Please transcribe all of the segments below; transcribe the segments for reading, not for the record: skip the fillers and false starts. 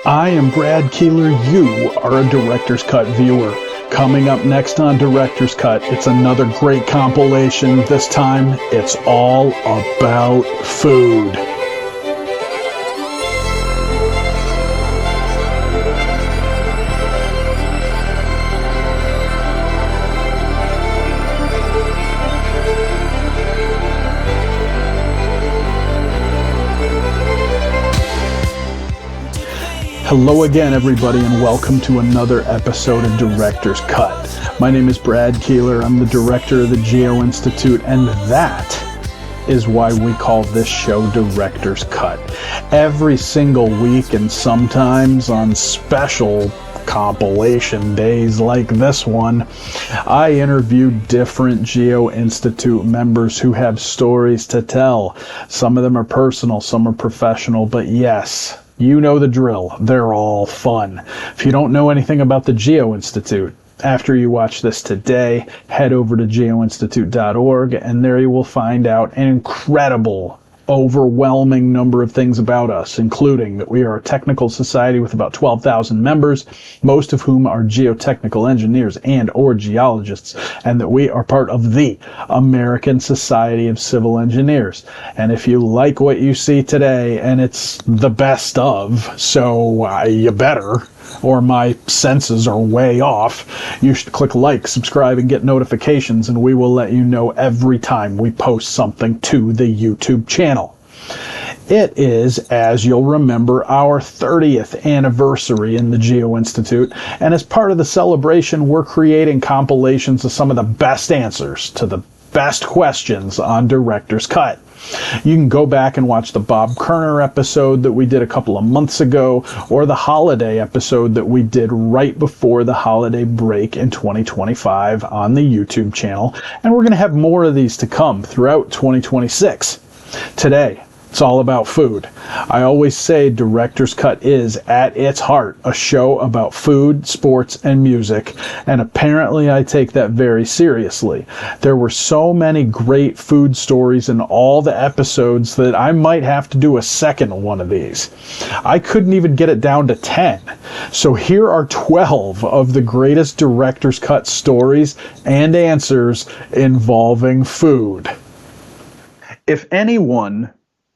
I am Brad Keelor. You are a Director's Cut viewer. Coming up next on Director's Cut, it's another great compilation. This time, it's all about food. Hello again, everybody, and welcome to another episode of Director's Cut. My name is Brad Keelor. I'm the director of the Geo-Institute, and that is why we call this show Director's Cut. Every single week, and sometimes on special compilation days like this one, I interview different Geo-Institute members who have stories to tell. Some of them are personal, some are professional, but yes, you know the drill. They're all fun. If you don't know anything about the Geo-Institute, after you watch this today, head over to geoinstitute.org, and there you will find out an incredible, overwhelming number of things about us, including that we are a technical society with about 12,000 members, most of whom are geotechnical engineers and or geologists, and that we are part of the American Society of Civil Engineers. And if you like what you see today, and it's the best of, so you better, or my senses are way off, you should click like, subscribe, and get notifications, and we will let you know every time we post something to the YouTube channel. It is, as you'll remember, our 30th anniversary in the Geo-Institute, and as part of the celebration, we're creating compilations of some of the best answers to the best questions on Director's Cut. You can go back and watch the Bob Kerner episode that we did a couple of months ago, or the holiday episode that we did right before the holiday break in 2025 on the YouTube channel. And we're going to have more of these to come throughout 2026. Today, it's all about food. I always say Director's Cut is, at its heart, a show about food, sports, and music, and apparently I take that very seriously. There were so many great food stories in all the episodes that I might have to do a second one of these. I couldn't even get it down to 10. So here are 12 of the greatest Director's Cut stories and answers involving food. If anyone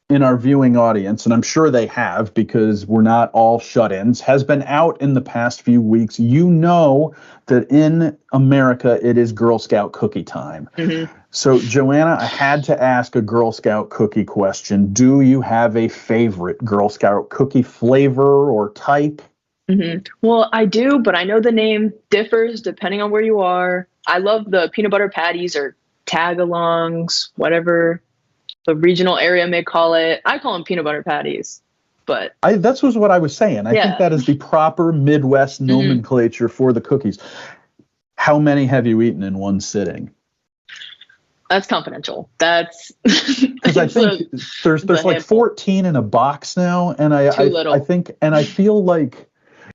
in our viewing audience, and I'm sure they have because we're not all shut-ins, has been out in the past few weeks, you know that in America it is Girl Scout cookie time. Mm-hmm. So, Joanna, I had to ask a Girl Scout cookie question. Do you have a favorite Girl Scout cookie flavor or type? Mm-hmm. Well, I do, but I know the name differs depending on where you are. I love the peanut butter patties or tag-alongs, whatever the regional area may call it. I call them peanut butter patties, but that was what I was saying. I think that is the proper Midwest nomenclature for the cookies. How many have you eaten in one sitting? That's confidential. That's because I think there's like 14 in a box now, and I think, and I feel like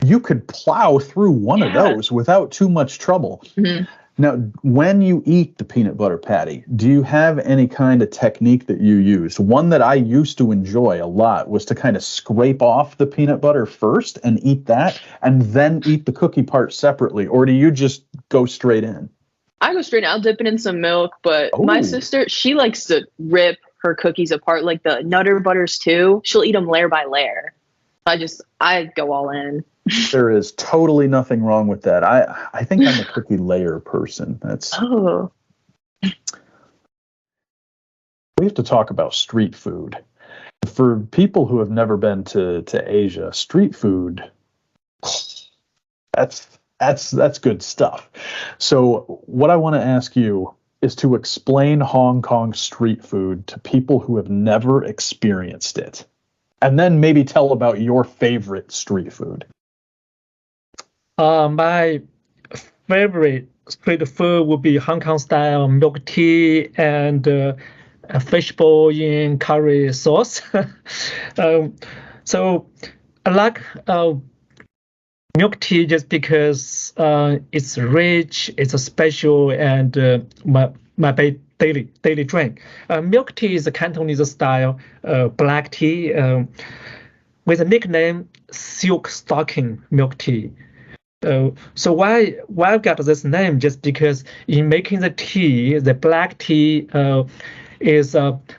you could plow through one of those without too much trouble. Mm-hmm. Now, when you eat the peanut butter patty, do you have any kind of technique that you use? One that I used to enjoy a lot was to kind of scrape off the peanut butter first and eat that, and then eat the cookie part separately. Or do you just go straight in? I go straight in. I'll dip it in some milk, but my sister, she likes to rip her cookies apart, like the Nutter Butters too. She'll eat them layer by layer. I go all in. There is totally nothing wrong with that. I think I'm a cookie layer person. We have to talk about street food. For people who have never been to Asia, street food, that's good stuff. So what I want to ask you is to explain Hong Kong street food to people who have never experienced it. And then maybe tell about your favorite street food. My favorite street food would be Hong Kong style milk tea and a fishbowl in curry sauce. So I like milk tea just because it's rich, it's special, and my daily drink. Milk tea is a Cantonese style black tea. with a nickname silk stocking milk tea. So why I got this name? Just because in making the tea, the black tea is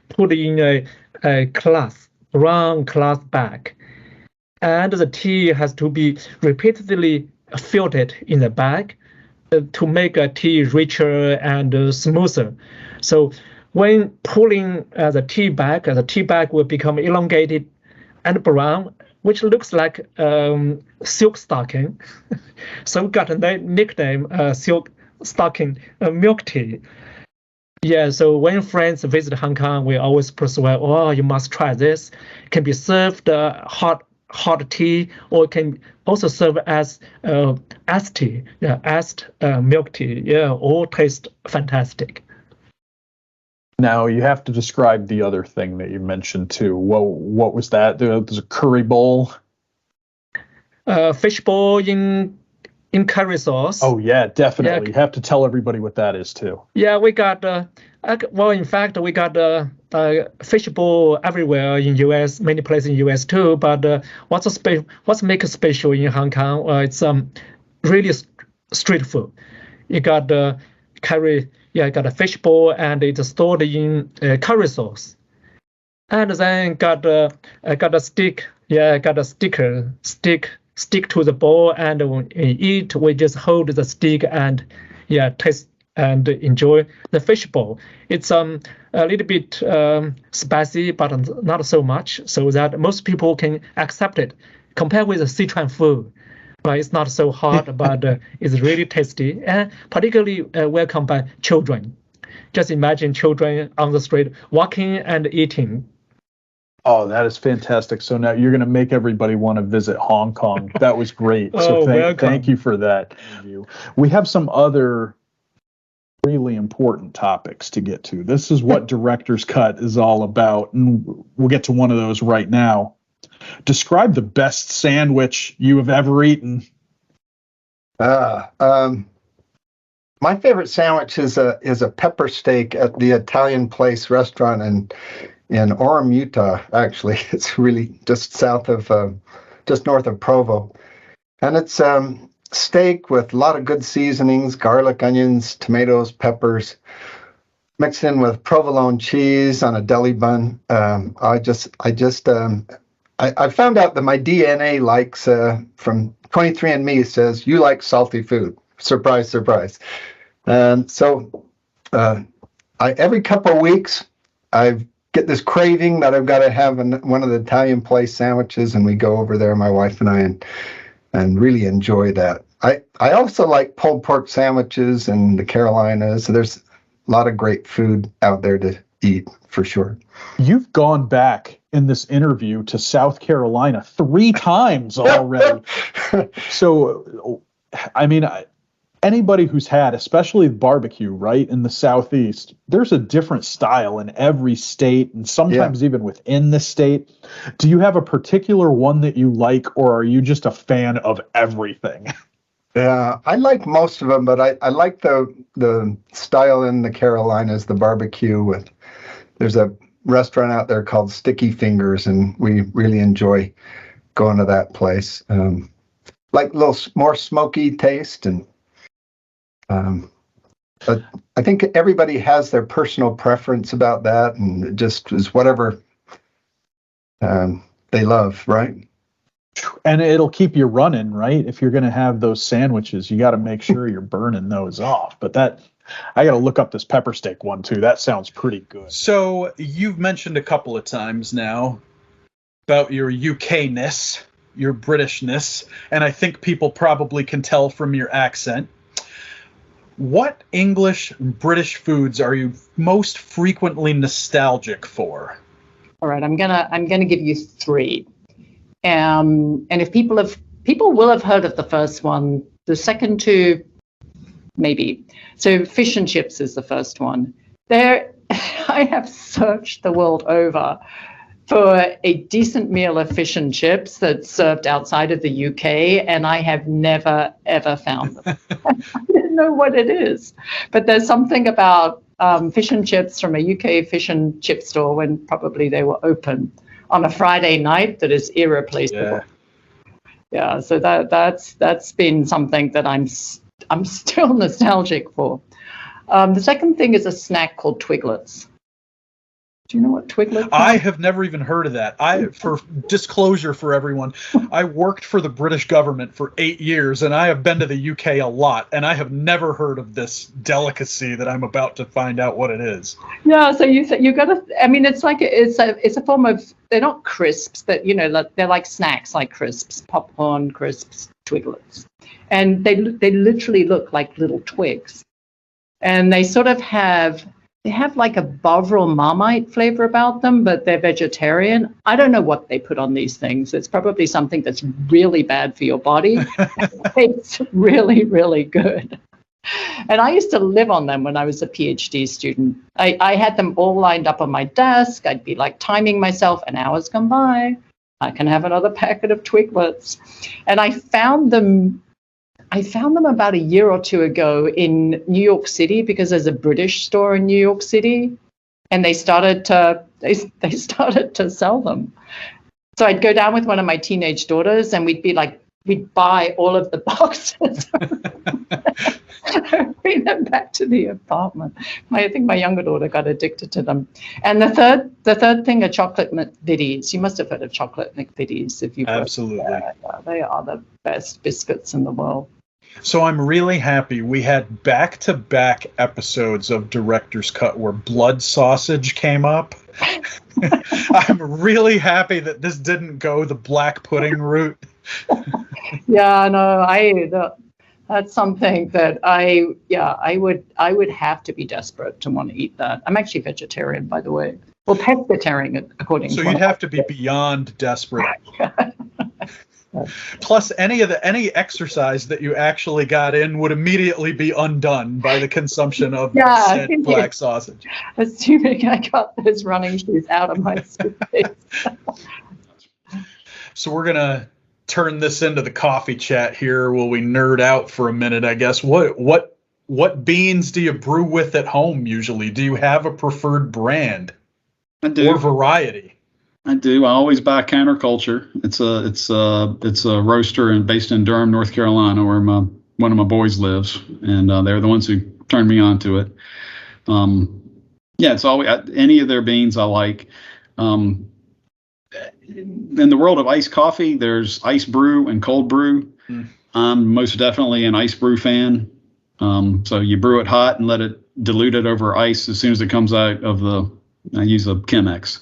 put in a cloth, brown cloth bag, and the tea has to be repeatedly filtered in the bag to make a tea richer and smoother. So when pulling the tea bag will become elongated and brown, which looks like silk stocking. So we got a nickname, silk stocking milk tea. Yeah, so when friends visit Hong Kong, we always persuade, oh, you must try this. It can be served hot tea, or it can also serve as iced tea, iced milk tea. Yeah, all taste fantastic. Now you have to describe the other thing that you mentioned too. What was that? There's a curry bowl. Fish bowl in curry sauce. Oh yeah, definitely. Yeah. You have to tell everybody what that is too. Yeah, we got in fact, we got fish bowl everywhere in U.S., many places in U.S. too. But what's make it special in Hong Kong? It's really street food. You got curry. Yeah, I got a fish bowl, and it's stored in curry sauce. And then got a stick. Yeah, I got a stick to the bowl, and when we eat, we just hold the stick and taste and enjoy the fish bowl. It's a little bit spicy, but not so much, so that most people can accept it. Compared with the Sichuan food, but it's not so hot, but it's really tasty, and particularly welcome by children. Just imagine children on the street walking and eating. Oh, that is fantastic. So now you're going to make everybody want to visit Hong Kong. That was great. So thank you for that. We have some other really important topics to get to. This is what Director's Cut is all about, and we'll get to one of those right now. Describe the best sandwich you have ever eaten. My favorite sandwich is a pepper steak at the Italian Place restaurant in Orem, Utah. Actually, it's really just north of Provo, and it's steak with a lot of good seasonings: garlic, onions, tomatoes, peppers, mixed in with provolone cheese on a deli bun. I found out that my DNA likes from 23andMe says you like salty food. Surprise, surprise. And so every couple of weeks, I get this craving that I've got to have one of the Italian Place sandwiches, and we go over there, my wife and I, and really enjoy that. I also like pulled pork sandwiches in the Carolinas. So there's a lot of great food out there to eat, for sure. You've gone back in this interview to South Carolina 3 times already. So, I mean, anybody who's had, especially barbecue, right, in the Southeast, there's a different style in every state, and sometimes even within the state. Do you have a particular one that you like, or are you just a fan of everything? Yeah, I like most of them, but I like the style in the Carolinas, the barbecue. There's a restaurant out there called Sticky Fingers, and we really enjoy going to that place. Like a little more smoky taste, and but I think everybody has their personal preference about that, and it just is whatever they love, right? And it'll keep you running, right? If you're going to have those sandwiches, you got to make sure you're burning those off. But I got to look up this pepper steak one too. That sounds pretty good. So you've mentioned a couple of times now about your UK-ness, your Britishness, and I think people probably can tell from your accent. What English British foods are you most frequently nostalgic for? All right, I'm gonna give you 3. And if people will have heard of the first one, the second 2, maybe. So fish and chips is the first one. I have searched the world over for a decent meal of fish and chips that's served outside of the UK, and I have never, ever found them. I don't know what it is, but there's something about fish and chips from a UK fish and chip store when probably they were open. on a Friday night that is irreplaceable. Yeah, so that's been something that I'm still nostalgic for. The second thing is a snack called Twiglets. Do you know what Twiglets are? I have never even heard of that. For disclosure for everyone, I worked for the British government for 8 years, and I have been to the UK a lot, and I have never heard of this delicacy that I'm about to find out what it is. Yeah, so you got to. I mean, it's a form of. They're not crisps, but they're like snacks, like crisps, popcorn crisps, Twiglets, and they literally look like little twigs, and they sort of have. They have like a Bovril Marmite flavor about them, but they're vegetarian. I don't know what they put on these things. It's probably something that's really bad for your body. It's really, really good. And I used to live on them when I was a PhD student. I had them all lined up on my desk. I'd be like timing myself, an hour's gone by. I can have another packet of Twiglets. And I found them about a year or two ago in New York City because there's a British store in New York City, and they started to sell them. So I'd go down with one of my teenage daughters, and we'd buy all of the boxes, bring them back to the apartment. I think my younger daughter got addicted to them. And the third thing are chocolate McVitties. You must have heard of chocolate McVitties if you've Absolutely. They are the best biscuits in the world. So I'm really happy we had back-to-back episodes of Director's Cut where blood sausage came up. I'm really happy that this didn't go the black pudding route. Yeah, no, that's something that I would have to be desperate to want to eat that. I'm actually vegetarian, by the way. Well, pescatarian, according to. So you'd have to be beyond desperate. Plus, any exercise that you actually got in would immediately be undone by the consumption of said black sausage. Assuming I got those running shoes out of my suitcase. So we're gonna turn this into the coffee chat here. Will we nerd out for a minute? I guess. What beans do you brew with at home usually? Do you have a preferred brand? I do. Or variety? I do. I always buy Counterculture. It's a roaster and based in Durham, North Carolina, where one of my boys lives, and they're the ones who turned me on to it. It's always any of their beans I like. In the world of iced coffee, there's ice brew and cold brew. I'm most definitely an ice brew fan. So you brew it hot and let it dilute it over ice as soon as it comes out of I use a Chemex.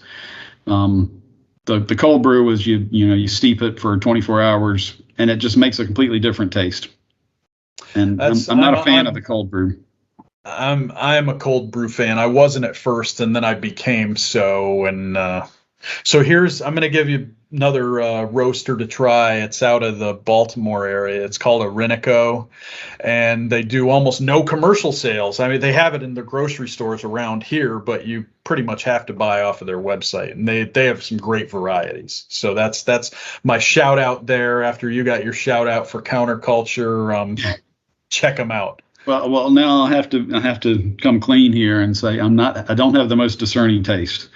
The cold brew is you steep it for 24 hours and it just makes a completely different taste. And I'm not a fan of the cold brew. I'm a cold brew fan. I wasn't at first, and then I became so. And so I'm going to give you another roaster to try. It's out of the Baltimore area. It's called a Renico, and they do almost no commercial sales. I mean, they have it in their grocery stores around here, but you pretty much have to buy off of their website, and they have some great varieties. So that's my shout out there. After you got your shout out for Counterculture, check them out. Well, now I have to come clean here and say I don't have the most discerning taste.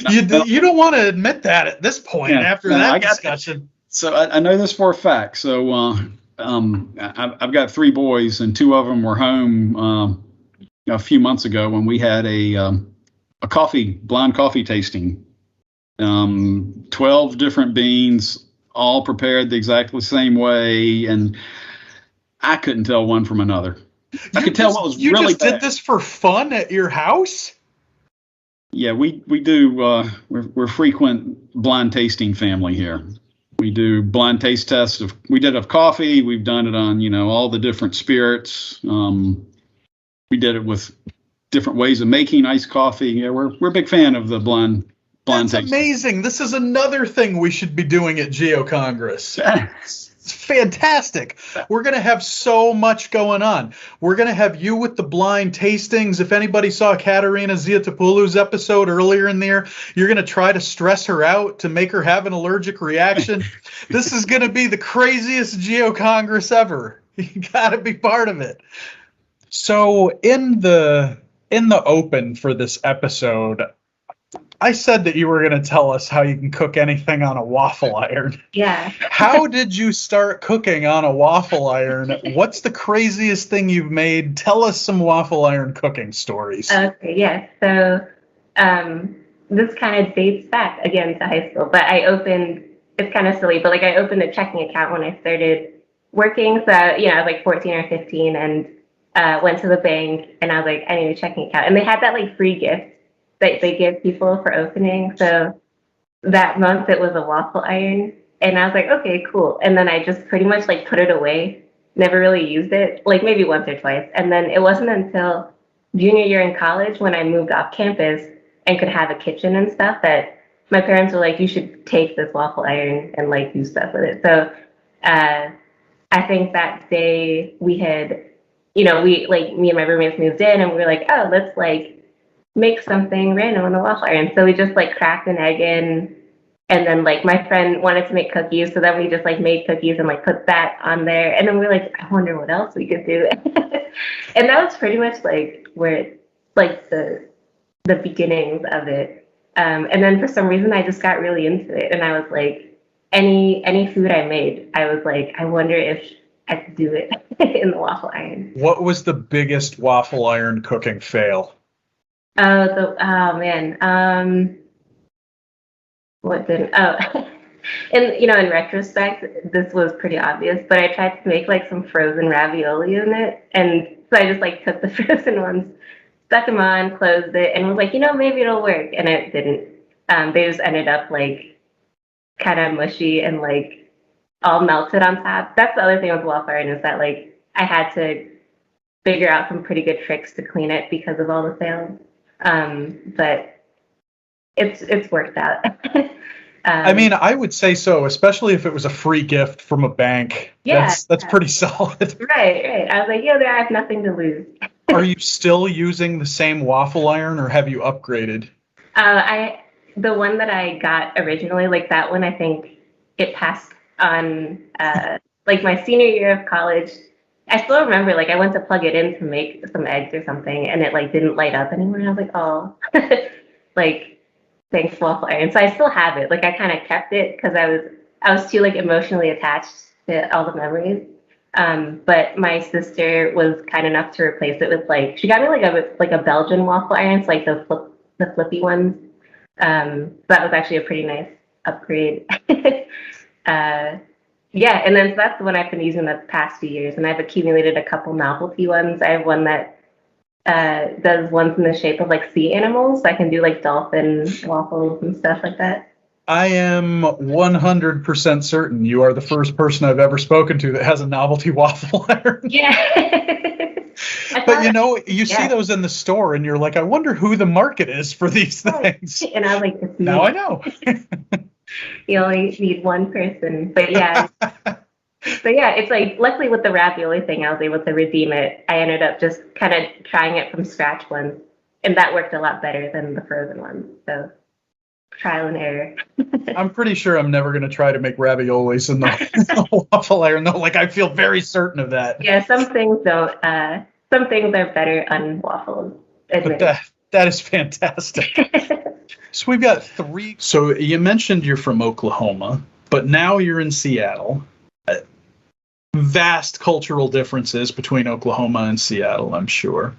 You don't want to admit that at this point after that discussion. So I know this for a fact. So I've got 3 boys, and 2 of them were home a few months ago when we had a blind coffee tasting. 12 different beans, all prepared the exactly same way, and I couldn't tell one from another. I could tell what was really bad. You just did this for fun at your house? Yeah, we do. We're frequent blind tasting family here. We do blind taste tests. We did of coffee. We've done it on all the different spirits. We did it with different ways of making iced coffee. Yeah, we're a big fan of the blind tasting. That's amazing. This is another thing we should be doing at Geo-Congress. It's fantastic. We're going to have so much going on. We're going to have you with the blind tastings. If anybody saw Katerina Ziatopoulou's episode earlier in there, you're going to try to stress her out to make her have an allergic reaction. This is going to be the craziest Geo-Congress ever. You got to be part of it. So in the open for this episode, I said that you were going to tell us how you can cook anything on a waffle iron. Yeah. How did you start cooking on a waffle iron? What's the craziest thing you've made? Tell us some waffle iron cooking stories. Okay, yes. So this kind of dates back again to high school, but it's kind of silly, but like I opened a checking account when I started working. So, I was like 14 or 15 and went to the bank and I was like, I need a checking account. And they had that like free gift that they give people for opening. So that month it was a waffle iron. And I was like, okay, cool. And then I just pretty much like put it away, never really used it, like maybe once or twice. And then it wasn't until junior year in college when I moved off campus and could have a kitchen and stuff that my parents were like, you should take this waffle iron and like do stuff with it. So I think that day we had, we like me and my roommates moved in and we were like, oh, let's like make something random on the waffle iron. So we just like cracked an egg in, and then like my friend wanted to make cookies, so then we just like made cookies and like put that on there. And then we were like, I wonder what else we could do. And that was pretty much like where it, like the beginnings of it. And then for some reason I just got really into it, and I was like, any food I made, I was like, I wonder if I could do it in the waffle iron. What was the biggest waffle iron cooking fail? Oh man. What didn't? Oh, and in retrospect, this was pretty obvious. But I tried to make like some frozen ravioli in it, and so I just like took the frozen ones, stuck them on, closed it, and was like, maybe it'll work, and it didn't. They just ended up like kind of mushy and like all melted on top. That's the other thing with waffle iron is that like I had to figure out some pretty good tricks to clean it because of all the fails. But it's worked out. I mean, I would say so, especially if it was a free gift from a bank. Yeah, that's pretty solid. Right. I was like, I have nothing to lose. Are you still using the same waffle iron, or have you upgraded? The one that I got originally, like that one, I think it passed on like my senior year of college. I still remember, like, I went to plug it in to make some eggs or something, and it, like, didn't light up anymore. And I was like, oh, like, thanks, waffle iron. So I still have it. Like, I kind of kept it because I was too, like, emotionally attached to all the memories. But my sister was kind enough to replace it with, like, she got me, like a Belgian waffle iron. It's, like, the flippy ones. That was actually a pretty nice upgrade. Yeah, and then so that's the one I've been using the past few years, and I've accumulated a couple novelty ones. I have one that does ones in the shape of like sea animals. So I can do like dolphin waffles and stuff like that. I am 100% certain you are the first person I've ever spoken to that has a novelty waffle iron. Yeah. But you see those in the store, and you're like, I wonder who the market is for these things. And I was like, it's me. Now I know. You only need one person, but yeah. So yeah, it's like, luckily with the ravioli thing, I was able to redeem it. I ended up just kind of trying it from scratch once, and that worked a lot better than the frozen one. So trial and error. I'm pretty sure I'm never going to try to make raviolis in the waffle iron, though. Like, I feel very certain of that. Yeah, some things don't. Some things are better unwaffled. But that is fantastic. So we've got three. So you mentioned you're from Oklahoma, but now you're in Seattle. Vast cultural differences between Oklahoma and Seattle, I'm sure.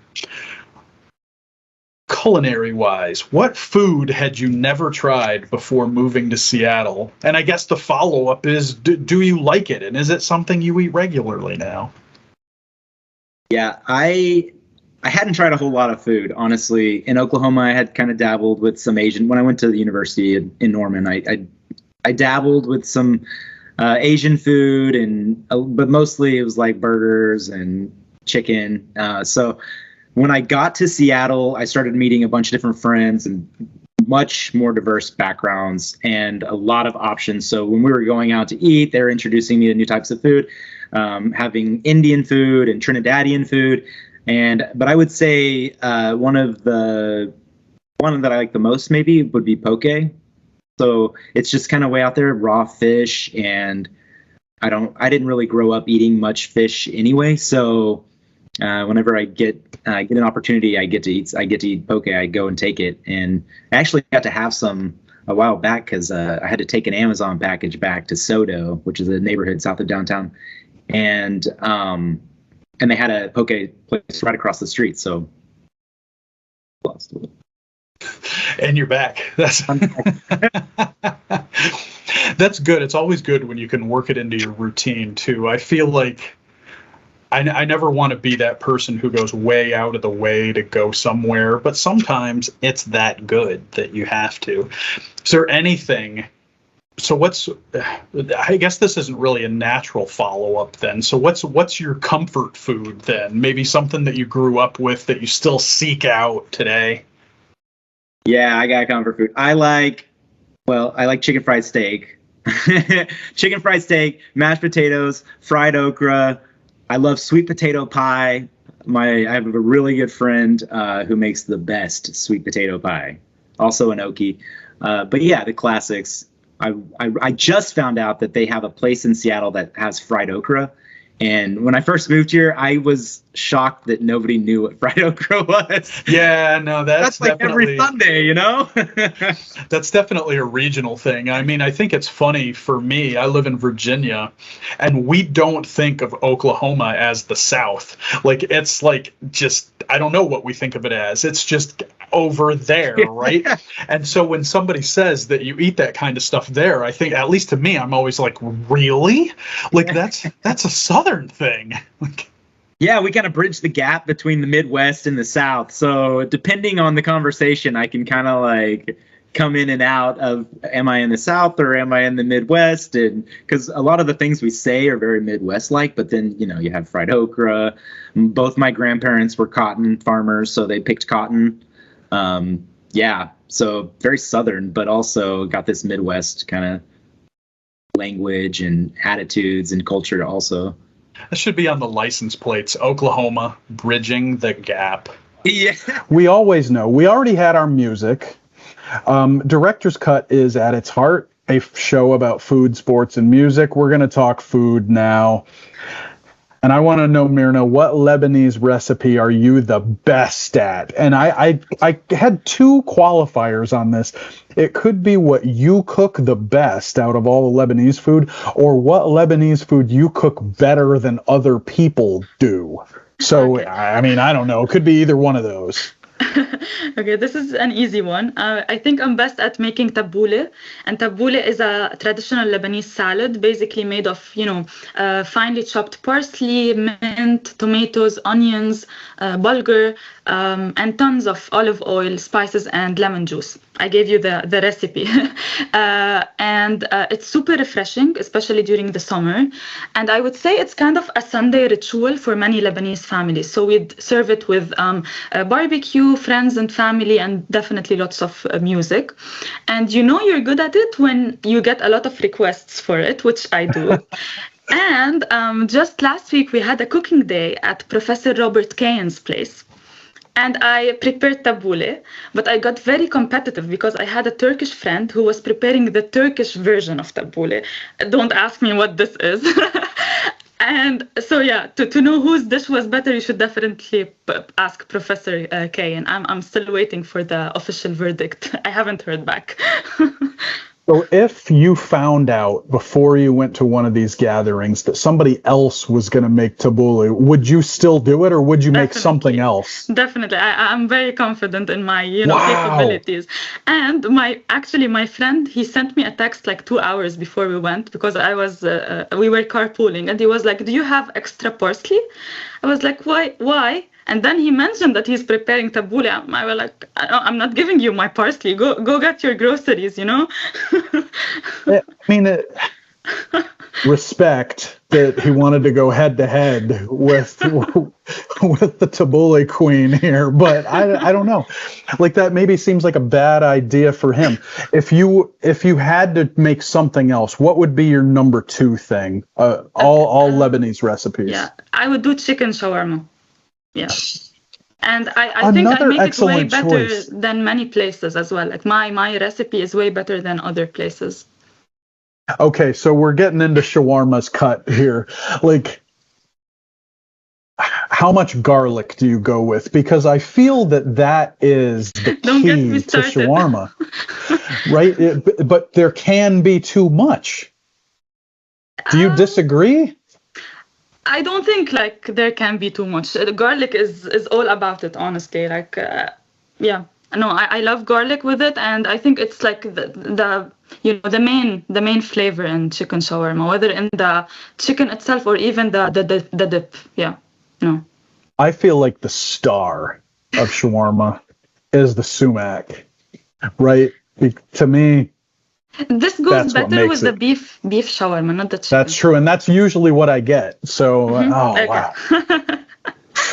Culinary-wise, what food had you never tried before moving to Seattle? And I guess the follow-up is, do you like it? And is it something you eat regularly now? Yeah, I hadn't tried a whole lot of food, honestly. In Oklahoma, I had kind of dabbled with some Asian. When I went to the university in Norman, I dabbled with some Asian food, but mostly it was like burgers and chicken. So when I got to Seattle, I started meeting a bunch of different friends and much more diverse backgrounds and a lot of options. So when we were going out to eat, they were introducing me to new types of food, having Indian food and Trinidadian food. But I would say one that I like the most maybe would be poke. So it's just kind of way out there, raw fish, and I didn't really grow up eating much fish anyway. So Whenever I get an opportunity, I get to eat poke. I go and take it, and I actually got to have some a while back because I had to take an Amazon package back to Sodo, which is a neighborhood south of downtown, and they had a poke place right across the street. So lost a little. And you're back. That's that's good. It's always good when you can work it into your routine too. I feel like I never want to be that person who goes way out of the way to go somewhere, but sometimes it's that good that you have to. Is there anything? So I guess this isn't really a natural follow-up then. So what's your comfort food then? Maybe something that you grew up with that you still seek out today? Yeah, I got comfort food. I like chicken fried steak. Chicken fried steak, mashed potatoes, fried okra. I love sweet potato pie. I have a really good friend who makes the best sweet potato pie. Also an Okie. But yeah, the classics. I just found out that they have a place in Seattle that has fried okra. And when I first moved here, I was shocked that nobody knew what fried okra was. Yeah, no, that's like every Sunday, you know? That's definitely a regional thing. I mean, I think it's funny for me. I live in Virginia, and we don't think of Oklahoma as the South. Like, it's like just, I don't know what we think of it as. It's just over there, right? And so when somebody says that you eat that kind of stuff there, I think, at least to me, I'm always like, really? Like, that's a Southern thing. Yeah, we kind of bridge the gap between the Midwest and the South. So depending on the conversation, I can kind of like come in and out of, am I in the South or am I in the Midwest? And because a lot of the things we say are very Midwest-like, but then, you know, you have fried okra. Both my grandparents were cotton farmers, so they picked cotton. Yeah, so very Southern, but also got this Midwest kind of language and attitudes and culture also. That should be on the license plates. Oklahoma, bridging the gap. Yeah. We always know. We already had our music. Director's Cut is at its heart a show about food, sports, and music. We're going to talk food now. And I want to know, Myrna, what Lebanese recipe are you the best at? And I had two qualifiers on this. It could be what you cook the best out of all the Lebanese food, or what Lebanese food you cook better than other people do. So, okay. I mean, I don't know. It could be either one of those. Okay, this is an easy one. I think I'm best at making tabbouleh, and tabbouleh is a traditional Lebanese salad, basically made of, finely chopped parsley, mint, tomatoes, onions, bulgur, and tons of olive oil, spices, and lemon juice. I gave you the recipe. And it's super refreshing, especially during the summer. And I would say it's kind of a Sunday ritual for many Lebanese families. So we'd serve it with barbecue, friends and family, and definitely lots of music. And you're good at it when you get a lot of requests for it, which I do. And just last week, we had a cooking day at Professor Robert Kayan's place. And I prepared tabbouleh, but I got very competitive because I had a Turkish friend who was preparing the Turkish version of tabbouleh. Don't ask me what this is. And so, yeah, to know whose dish was better, you should definitely ask Professor Kayan. I'm still waiting for the official verdict. I haven't heard back. So if you found out before you went to one of these gatherings that somebody else was going to make tabbouleh, would you still do it, or would you make something else? Definitely. I'm very confident in my capabilities. And my friend, he sent me a text like 2 hours before we went, because we were carpooling, and he was like, do you have extra parsley? I was like, why? And then he mentioned that he's preparing tabbouleh. I was like, I'm not giving you my parsley. Go get your groceries, I mean, respect that he wanted to go head to head with the tabbouleh queen here, but I don't know. Like, that maybe seems like a bad idea for him. If you had to make something else, what would be your number 2 thing? All Lebanese recipes. Yeah, I would do chicken shawarma. Yeah. And I think I make it way better than many places as well. Like my recipe is way better than other places. Okay, so we're getting into shawarma's cut here. Like, how much garlic do you go with? Because I feel that is the Don't get me key to started. shawarma, right? But there can be too much. Do you disagree? I don't think like there can be too much. Garlic is all about it, honestly. Like, yeah, no, I love garlic with it, and I think it's like the the main flavor in chicken shawarma, whether in the chicken itself or even the dip. Yeah, no. I feel like the star of shawarma is the sumac, right? To me, This goes better with the beef shawarma, not the chicken. That's true, and that's usually what I get. So, Okay. Wow.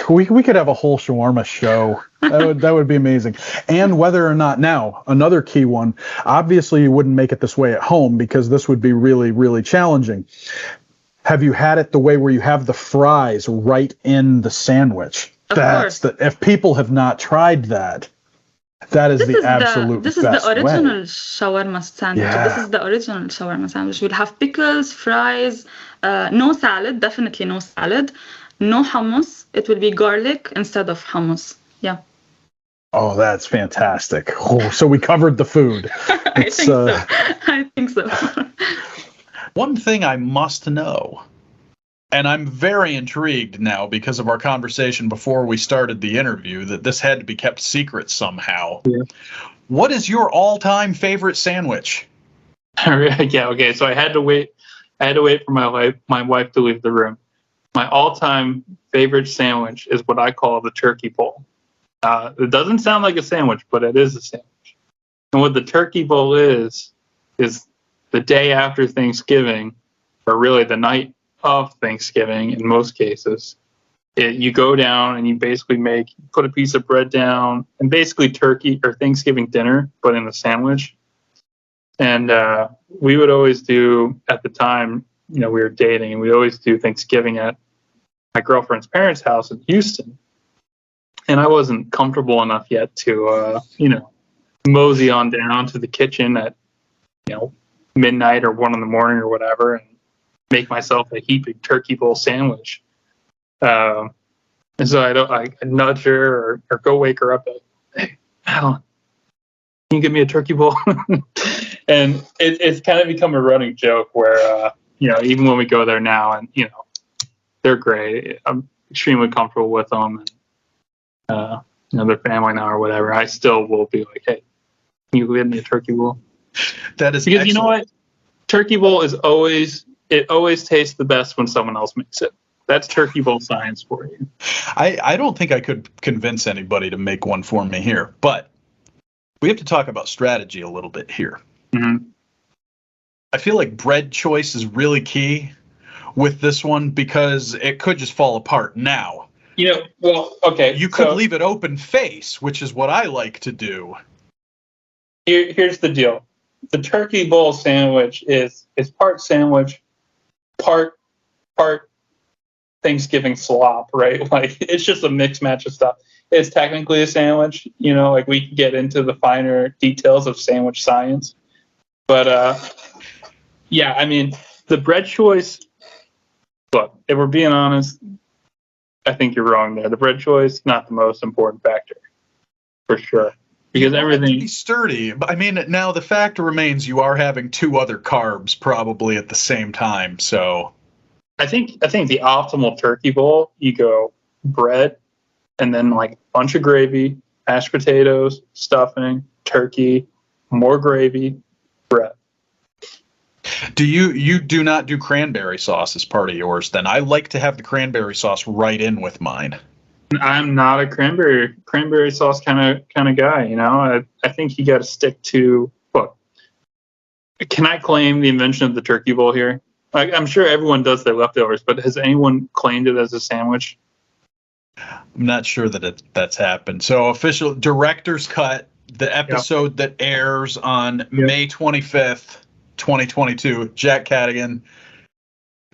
We could have a whole shawarma show. That would be amazing. And whether or not, now, another key one, obviously you wouldn't make it this way at home because this would be really, really challenging. Have you had it the way where you have the fries right in the sandwich? Of course. If people have not tried that, that is the absolute This best is the original way. shawarma sandwich. Yeah. This is the original shawarma sandwich. We'll have pickles, fries, no salad, definitely no salad, no hummus. It will be garlic instead of hummus. Yeah. Oh, that's fantastic. Oh, so we covered the food. I think so. I think so. One thing I must know, and I'm very intrigued now because of our conversation before we started the interview, that this had to be kept secret somehow. Yeah. What is your all-time favorite sandwich? Yeah, okay. So I had to wait for my wife to leave the room. My all-time favorite sandwich is what I call the turkey bowl. It doesn't sound like a sandwich, but it is a sandwich. And what the turkey bowl is the day after Thanksgiving, or really the night of Thanksgiving in most cases. You go down and you basically put a piece of bread down and basically turkey or Thanksgiving dinner, but in a sandwich. And we would always do, at the time, we were dating, and we always do Thanksgiving at my girlfriend's parents' house in Houston. And I wasn't comfortable enough yet to, mosey on down to the kitchen at, midnight or 1 a.m. or whatever, and make myself a heaping turkey bowl sandwich. And so I nudge her or go wake her up. Hey, Alan, can you give me a turkey bowl? And it's kind of become a running joke where, even when we go there now, and, they're great. I'm extremely comfortable with them. And, their family now or whatever. I still will be like, hey, can you give me a turkey bowl? That is because excellent. You know what? Turkey bowl always tastes the best when someone else makes it. That's turkey bowl science for you. I don't think I could convince anybody to make one for me here, but we have to talk about strategy a little bit here. Mm-hmm. I feel like bread choice is really key with this one because it could just fall apart now. Okay. You could leave it open face, which is what I like to do. Here's the deal. The turkey bowl sandwich is part sandwich, part Thanksgiving slop, right? Like, it's just a mixed match of stuff. It's technically a sandwich, like we can get into the finer details of sandwich science. But, yeah, I mean, the bread choice, look, if we're being honest, I think you're wrong there. The bread choice, not the most important factor, for sure. Because everything be sturdy. I mean, now the fact remains you are having 2 other carbs probably at the same time. So I think the optimal turkey bowl, you go bread and then like a bunch of gravy, mashed potatoes, stuffing, turkey, more gravy, bread. Do you do not do cranberry sauce as part of yours then? I like to have the cranberry sauce right in with mine. I'm not a cranberry sauce kind of guy, I think you got to stick to, look, can I claim the invention of the turkey bowl here? Like, I'm sure everyone does their leftovers, but has anyone claimed it as a sandwich? I'm not sure that that's happened. So official director's cut, the episode that airs on May 25th, 2022, Jack Cadigan,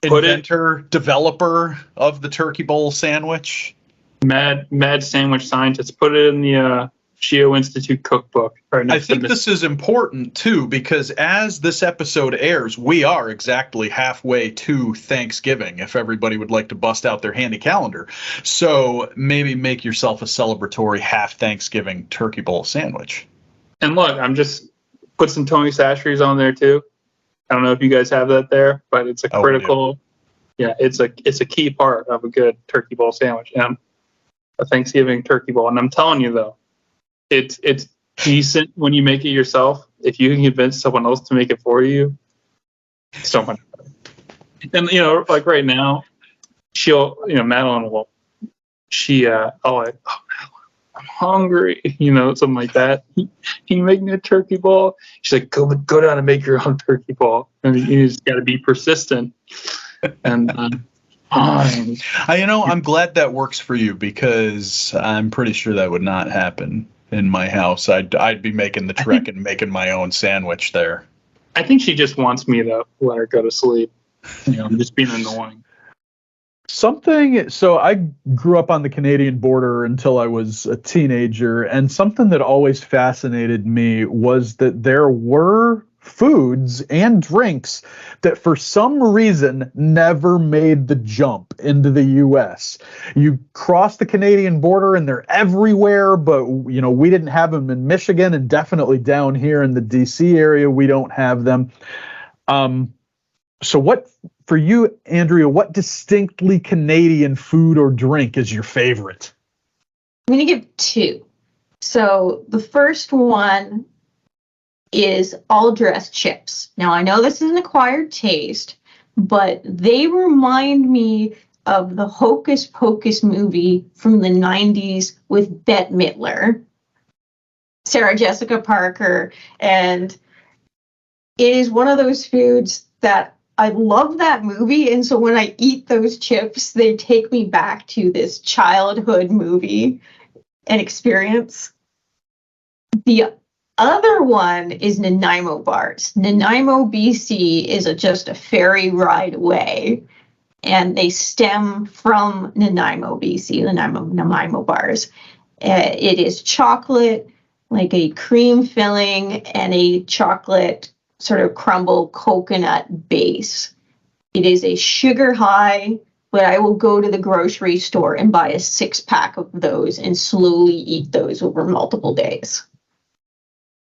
inventor, developer of the turkey bowl sandwich. Mad sandwich scientist, put it in the Geo-Institute cookbook. Right, I think this is important too, because as this episode airs, we are exactly halfway to Thanksgiving, if everybody would like to bust out their handy calendar. So maybe make yourself a celebratory half Thanksgiving turkey bowl sandwich. And look, I'm just put some Tony Chachere's on there too. I don't know if you guys have that there, but it's a critical, it's a key part of a good turkey bowl sandwich and a Thanksgiving turkey bowl. And I'm telling you though, it's decent when you make it yourself. If you can convince someone else to make it for you, so much better. And like right now, Madeline will, Madeline, I'm hungry, something like that. Can you make me a turkey ball? She's like, go down and make your own turkey ball. And you just got to be persistent. And fine. I'm glad that works for you, because I'm pretty sure that would not happen in my house. I'd be making the trek and making my own sandwich there. I think she just wants me to let her go to sleep. I'm just being annoying. So I grew up on the Canadian border until I was a teenager, and something that always fascinated me was that there were foods and drinks that for some reason never made the jump into the US. You cross the Canadian border and they're everywhere, but we didn't have them in Michigan, and definitely down here in the DC area we don't have them. So what, for you, Andrea, what distinctly Canadian food or drink is your favorite? I'm going to give two. So the first one is all dressed chips. Now, I know this is an acquired taste, but they remind me of the Hocus Pocus movie from the 90s with Bette Midler, Sarah Jessica Parker, and it is one of those foods that I love that movie, and so when I eat those chips, they take me back to this childhood movie and experience. The other one is Nanaimo bars. Nanaimo, BC is just a ferry ride away, and they stem from Nanaimo, BC, the Nanaimo bars. It is chocolate, like a cream filling, and a chocolate sort of crumble coconut base. It is a sugar high, but I will go to the grocery store and buy a 6-pack of those and slowly eat those over multiple days.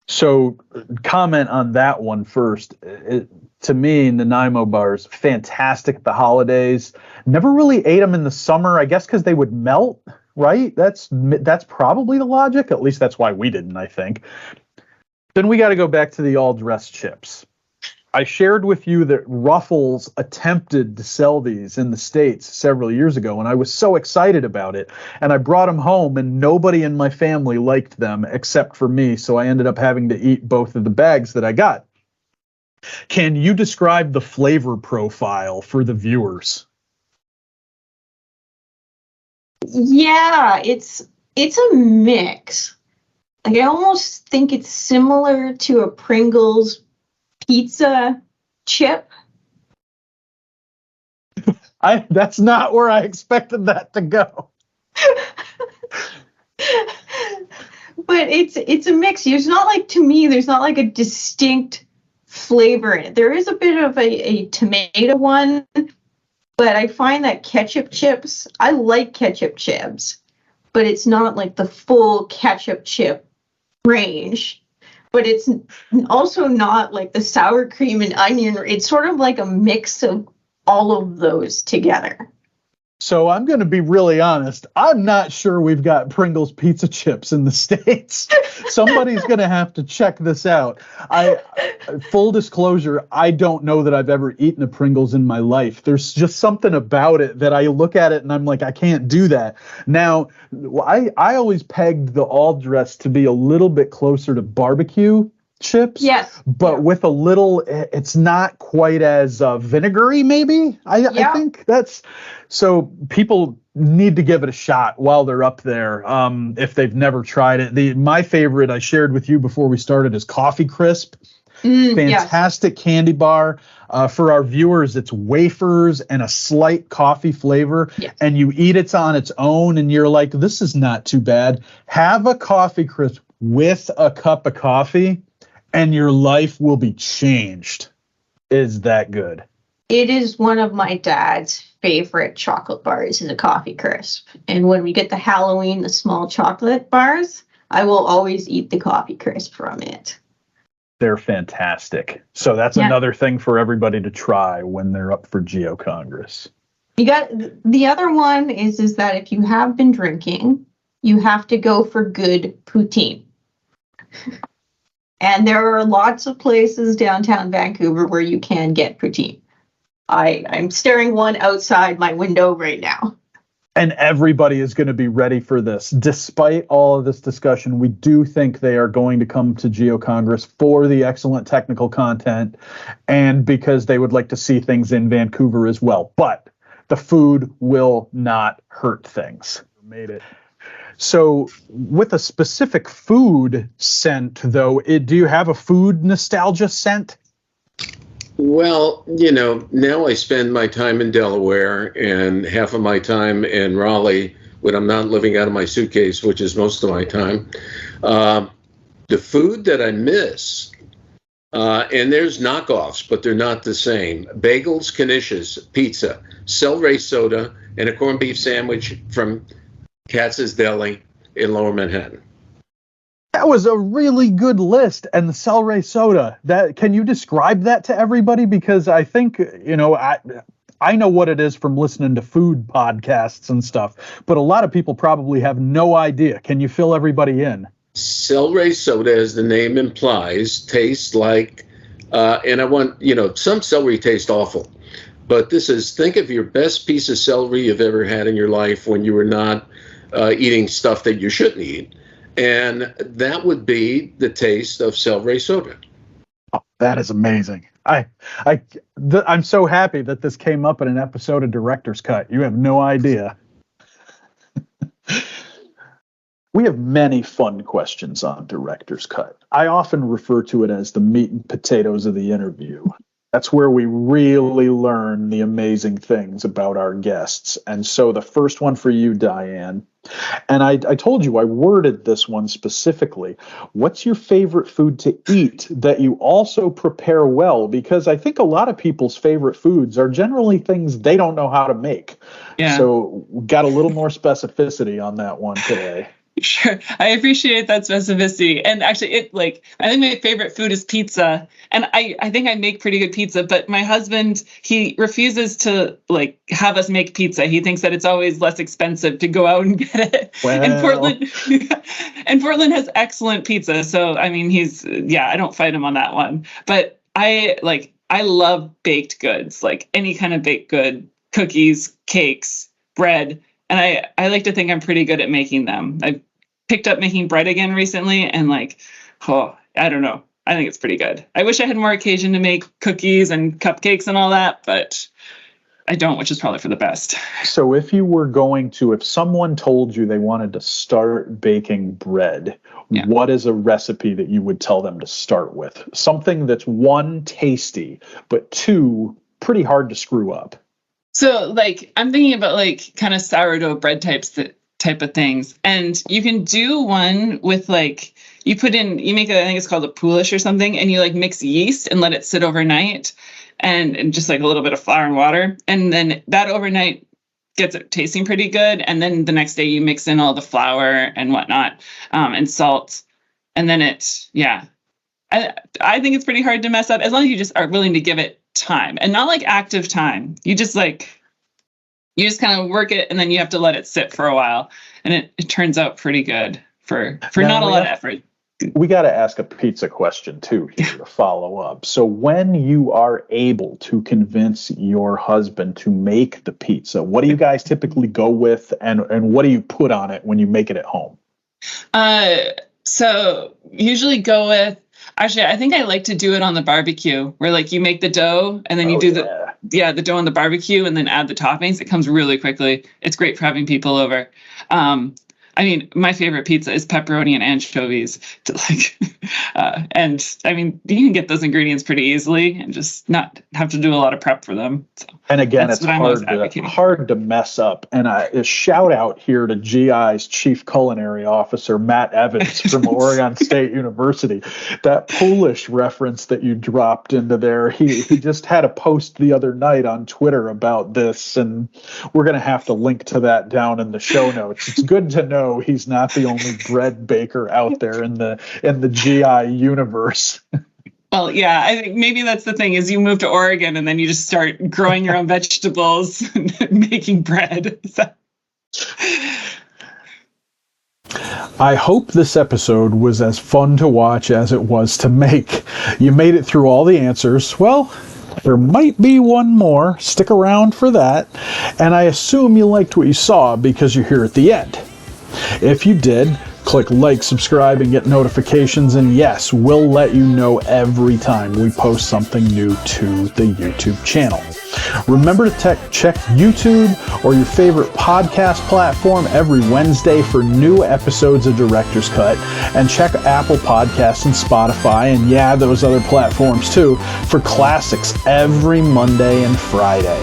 So comment on that one first. To me, Nanaimo bars, fantastic at the holidays. Never really ate them in the summer, I guess because they would melt, right? That's probably the logic. At least that's why we didn't, I think. Then we got to go back to the all-dressed chips. I shared with you that Ruffles attempted to sell these in the States several years ago, and I was so excited about it. And I brought them home, and nobody in my family liked them except for me, so I ended up having to eat both of the bags that I got. Can you describe the flavor profile for the viewers? Yeah, it's a mix. Like, I almost think it's similar to a Pringles pizza chip. That's not where I expected that to go. But it's a mix. There's not like, to me, there's not like a distinct flavor in it. There is a bit of a tomato one, but I find that ketchup chips, I like ketchup chips, but it's not like the full ketchup chip range. But it's also not like the sour cream and onion. It's sort of like a mix of all of those together. So I'm going to be really honest. I'm not sure we've got Pringles pizza chips in the States. Somebody's going to have to check this out. Full disclosure, I don't know that I've ever eaten a Pringles in my life. There's just something about it that I look at it and I'm like, I can't do that. Now, I always pegged the all dress to be a little bit closer to barbecue chips. Yes. But with a little, it's not quite as vinegary, maybe. I think that's, so people need to give it a shot while they're up there if they've never tried it. My favorite I shared with you before we started is Coffee Crisp. Fantastic candy bar. For our viewers, it's wafers and a slight coffee flavor, and you eat it on its own, and you're like, this is not too bad. Have a coffee crisp with a cup of coffee, and your life will be changed. Is that good? It is one of my dad's favorite chocolate bars is a coffee crisp. And when we get the Halloween, the small chocolate bars, I will always eat the coffee crisp from it. They're fantastic. So that's another thing for everybody to try when they're up for Geo-Congress. You got the other one is that if you have been drinking, you have to go for good poutine. And there are lots of places downtown Vancouver where you can get poutine. I'm staring one outside my window right now. And everybody is going to be ready for this. Despite all of this discussion, we do think they are going to come to Geo-Congress for the excellent technical content and because they would like to see things in Vancouver as well. But the food will not hurt things. Made it. So with a specific food scent, though, do you have a food nostalgia scent? Well, now I spend my time in Delaware and half of my time in Raleigh when I'm not living out of my suitcase, which is most of my time. The food that I miss, and there's knockoffs, but they're not the same. Bagels, knishes, pizza, celery soda, and a corned beef sandwich from Katz's Deli in Lower Manhattan. That was a really good list. And the celery soda, can you describe that to everybody? Because I think, I know what it is from listening to food podcasts and stuff, but a lot of people probably have no idea. Can you fill everybody in? Celery soda, as the name implies, tastes like, and I want, some celery taste awful, but think of your best piece of celery you've ever had in your life when you were not eating stuff that you shouldn't eat. And that would be the taste of celery soda. Oh, that is amazing. I'm so happy that this came up in an episode of Director's Cut. You have no idea. We have many fun questions on Director's Cut. I often refer to it as the meat and potatoes of the interview. That's where we really learn the amazing things about our guests. And so the first one for you, Diane, and I told you I worded this one specifically. What's your favorite food to eat that you also prepare well? Because I think a lot of people's favorite foods are generally things they don't know how to make. Yeah. So got a little more specificity on that one today. Sure. I appreciate that specificity. And actually, I think my favorite food is pizza. And I think I make pretty good pizza, but my husband, he refuses to have us make pizza. He thinks that it's always less expensive to go out and get it. Well. And Portland has excellent pizza. So, I mean, I don't fight him on that one. But I love baked goods, like any kind of baked good, cookies, cakes, bread. And I like to think I'm pretty good at making them. I've picked up making bread again recently, and I don't know. I think it's pretty good. I wish I had more occasion to make cookies and cupcakes and all that, but I don't, which is probably for the best. So if someone told you they wanted to start baking bread, what is a recipe that you would tell them to start with? Something that's one, tasty, but two, pretty hard to screw up. So I'm thinking about kind of sourdough bread type of things. And you can do one with you make I think it's called a poulish or something, and you mix yeast and let it sit overnight and just a little bit of flour and water. And then that overnight gets it tasting pretty good. And then the next day you mix in all the flour and whatnot, and salt. And then I think it's pretty hard to mess up as long as you just are willing to give it time, and not active time. You just kind of work it, and then you have to let it sit for a while, and it turns out pretty good for not a lot of effort. We got to ask a pizza question too here to follow up. So when you are able to convince your husband to make the pizza, what do you guys typically go with, and what do you put on it when you make it at home? So usually go with, actually, I think I like to do it on the barbecue, where you make the dough and then you do the dough on the barbecue and then add the toppings. It comes really quickly. It's great for having people over. I mean, my favorite pizza is pepperoni and anchovies. And I mean, you can get those ingredients pretty easily and just not have to do a lot of prep for them. So and again, it's hard to mess up. And a shout out here to GI's Chief Culinary Officer, Matt Evans from Oregon State University. That Polish reference that you dropped into there, he just had a post the other night on Twitter about this, and we're going to have to link to that down in the show notes. It's good to know he's not the only bread baker out there in the GI universe. Well, yeah, I think maybe that's the thing is you move to Oregon and then you just start growing your own vegetables and making bread. So. I hope this episode was as fun to watch as it was to make. You made it through all the answers. Well, there might be one more. Stick around for that. And I assume you liked what you saw because you're here at the end. If you did, click like, subscribe, and get notifications. And yes, we'll let you know every time we post something new to the YouTube channel. Remember to check YouTube or your favorite podcast platform every Wednesday for new episodes of Director's Cut. And check Apple Podcasts and Spotify, and yeah, those other platforms too, for classics every Monday and Friday.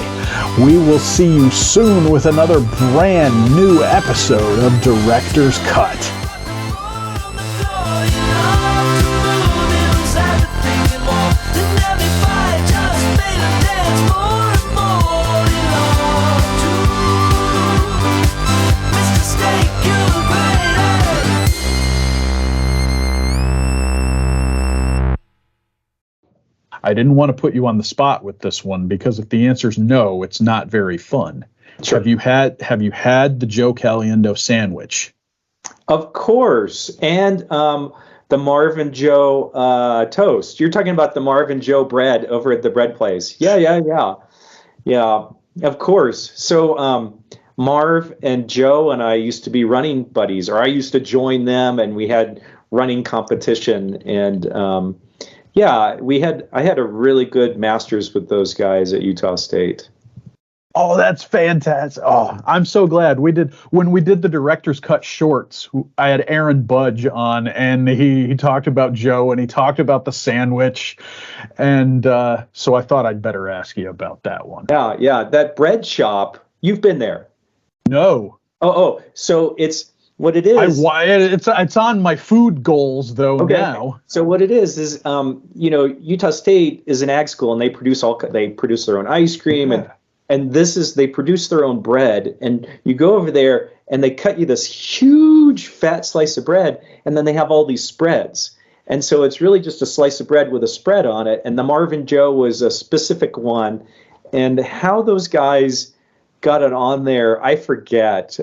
We will see you soon with another brand new episode of Director's Cut. I didn't want to put you on the spot with this one because if the answer's no, it's not very fun. Sure. Have you had the Joe Caliendo sandwich? Of course, and the Marvin Joe toast. You're talking about the Marvin Joe bread over at the bread place. Yeah. Of course. So Marv and Joe and I used to be running buddies, or I used to join them, and we had running competition and. I had a really good master's with those guys at Utah State. Oh, that's fantastic. Oh, I'm so glad when we did the Director's Cut shorts, I had Aaron Budge on, and he talked about Joe and he talked about the sandwich. And so I thought I'd better ask you about that one. Yeah. That bread shop, you've been there. No. Oh, so it's, what it is, it's on my food goals though now. So what it is Utah State is an ag school, and they produce their own ice cream, and they produce their own bread, and you go over there and they cut you this huge fat slice of bread, and then they have all these spreads, and so it's really just a slice of bread with a spread on it, and the Marvin Joe was a specific one, and how those guys got it on there, I forget.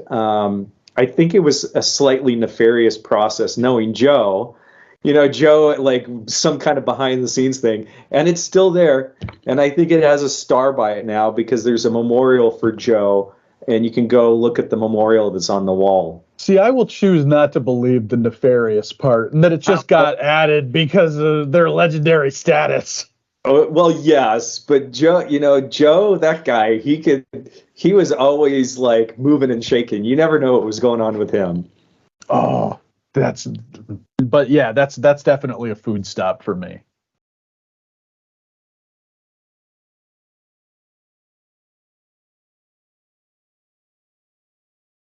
I think it was a slightly nefarious process, knowing Joe, like some kind of behind the scenes thing, and it's still there. And I think it has a star by it now because there's a memorial for Joe, and you can go look at the memorial that's on the wall. See, I will choose not to believe the nefarious part and that it just got added because of their legendary status. Oh, well, yes, but Joe, that guy, he was always like moving and shaking. You never know what was going on with him. Oh, that's definitely a food stop for me.